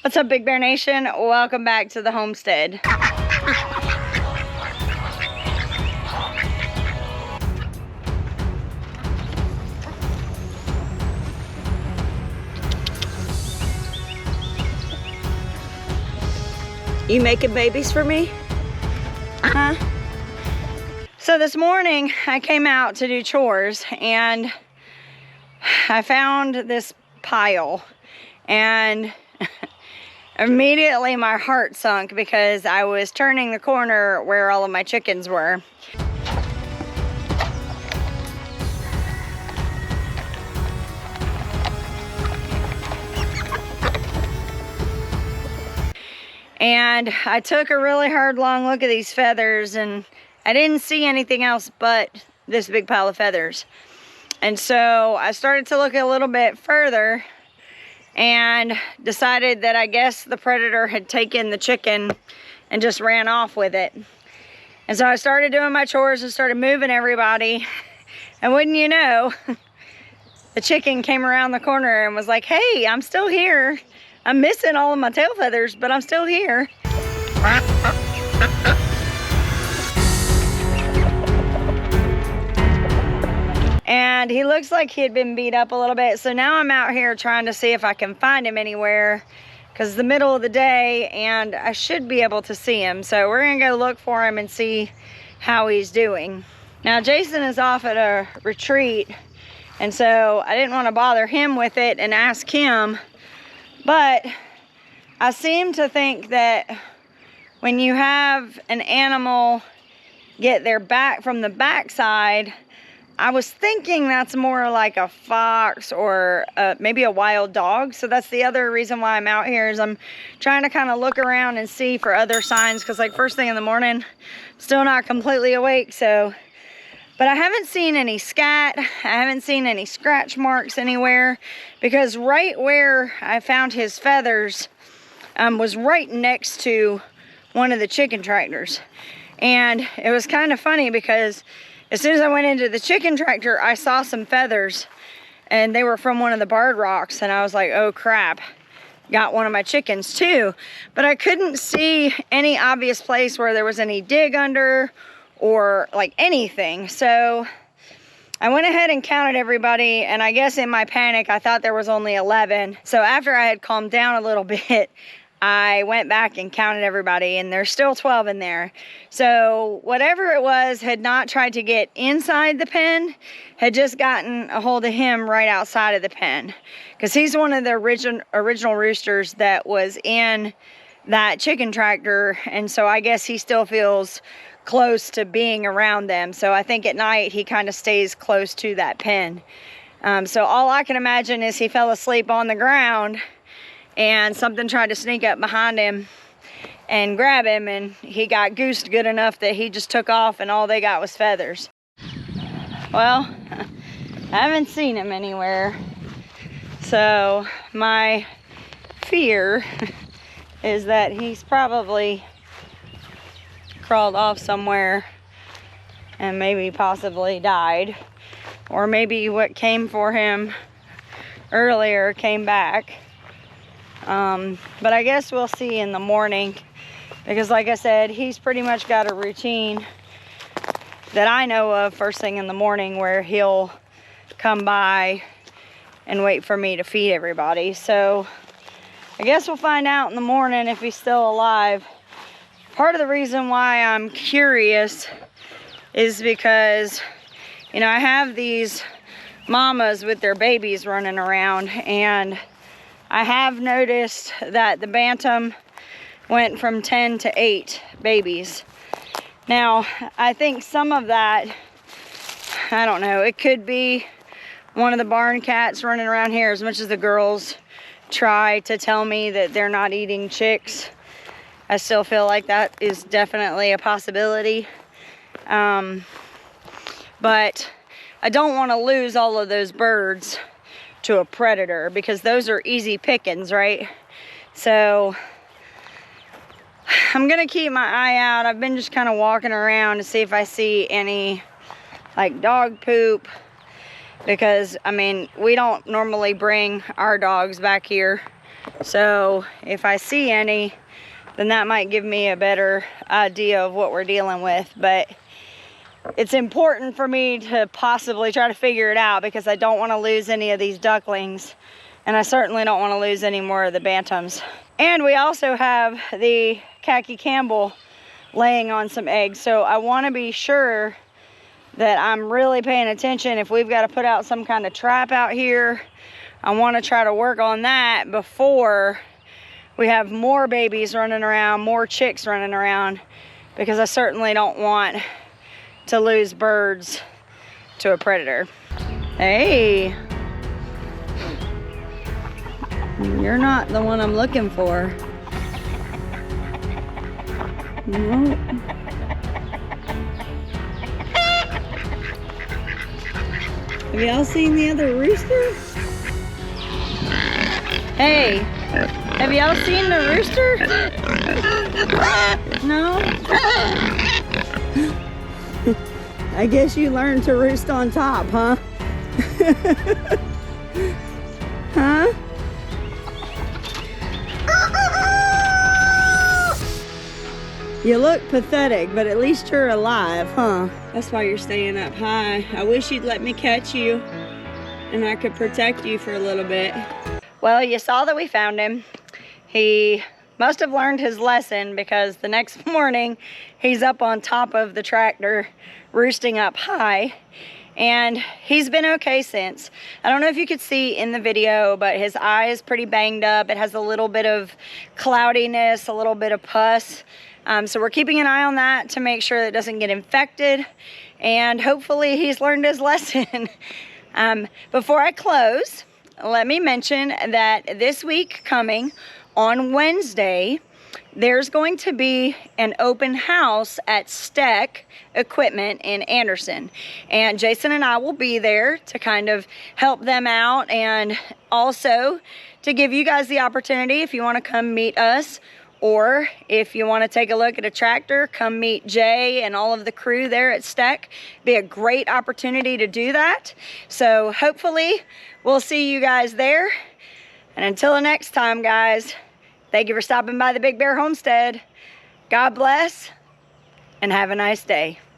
What's up, Big Bear Nation? Welcome back to the homestead. You making babies for me? Huh? So this morning I came out to do chores and I found this pile, and immediately my heart sunk because I was turning the corner where all of my chickens were. And I took a really hard long look at these feathers and I didn't see anything else but this big pile of feathers. And so I started to look a little bit further and decided that I guess the predator had taken the chicken and just ran off with it. And so I started doing my chores and started moving everybody. And wouldn't you know, the chicken came around the corner and was like, hey, I'm still here. I'm missing all of my tail feathers, but I'm still here. And he looks like he had been beat up a little bit. So now I'm out here trying to see if I can find him anywhere, because it's the middle of the day and I should be able to see him. So we're gonna go look for him and see how he's doing. Now Jason is off at a retreat, and so I didn't want to bother him with it and ask him. But I seem to think that when you have an animal get their back from the backside, I was thinking that's more like a fox or maybe a wild dog. So that's the other reason why I'm out here, is I'm trying to kind of look around and see for other signs, because like first thing in the morning, still not completely awake. So, but I haven't seen any scat. I haven't seen any scratch marks anywhere, because right where I found his feathers was right next to one of the chicken tractors. And it was kind of funny because as soon as I went into the chicken tractor, I saw some feathers and they were from one of the barred rocks, and I was like, oh crap, got one of my chickens too. But I couldn't see any obvious place where there was any dig under or like anything. So I went ahead and counted everybody, and I guess in my panic I thought there was only 11. So after I had calmed down a little bit, I went back and counted everybody, and there's still 12 in there. So whatever it was had not tried to get inside the pen, had just gotten a hold of him right outside of the pen, because he's one of the original roosters that was in that chicken tractor. And so I guess he still feels close to being around them. So I think at night he kind of stays close to that pen. So all I can imagine is he fell asleep on the ground and something tried to sneak up behind him and grab him, and he got goosed good enough that he just took off and all they got was feathers. Well, I haven't seen him anywhere. So my fear is that he's probably crawled off somewhere and maybe possibly died, or maybe what came for him earlier came back. But I guess we'll see in the morning, because like I said, he's pretty much got a routine that I know of first thing in the morning, where he'll come by and wait for me to feed everybody. So I guess we'll find out in the morning if he's still alive. Part of the reason why I'm curious is because, you know, I have these mamas with their babies running around, and I have noticed that the bantam went from 10 to 8 babies. Now, I think some of that, I don't know, it could be one of the barn cats running around here. As much as the girls try to tell me that they're not eating chicks, I still feel like that is definitely a possibility. But I don't want to lose all of those birds to a predator, because those are easy pickings, right? So I'm gonna keep my eye out. I've been just kind of walking around to see if I see any like dog poop, because I mean, we don't normally bring our dogs back here So if I see any, then that might give me a better idea of what we're dealing with. But it's important for me to possibly try to figure it out, because I don't want to lose any of these ducklings, and I certainly don't want to lose any more of the bantams. And we also have the khaki Campbell laying on some eggs, so I want to be sure that I'm really paying attention. If we've got to put out some kind of trap out here, I want to try to work on that before we have more babies running around, more chicks running around, because I certainly don't want to lose birds to a predator. Hey, you're not the one I'm looking for. Nope. Have y'all seen the other rooster? Hey, have y'all seen the rooster? No? I guess you learned to roost on top, huh? Huh? You look pathetic, but at least you're alive, huh? That's why you're staying up high. I wish you'd let me catch you and I could protect you for a little bit. Well, you saw that we found him. He must have learned his lesson, because the next morning he's up on top of the tractor roosting up high, and he's been okay since. I don't know if you could see in the video, but his eye is pretty banged up. It has a little bit of cloudiness, a little bit of pus. So we're keeping an eye on that to make sure that it doesn't get infected, and hopefully he's learned his lesson. Before I close, let me mention that this week coming on Wednesday, there's going to be an open house at Steck Equipment in Anderson, and Jason and I will be there to kind of help them out, and also to give you guys the opportunity, if you want to come meet us, or if you want to take a look at a tractor, come meet Jay and all of the crew there at Steck. Be a great opportunity to do that. So hopefully we'll see you guys there. And until the next time, guys, thank you for stopping by the Big Bear Homestead. God bless and have a nice day.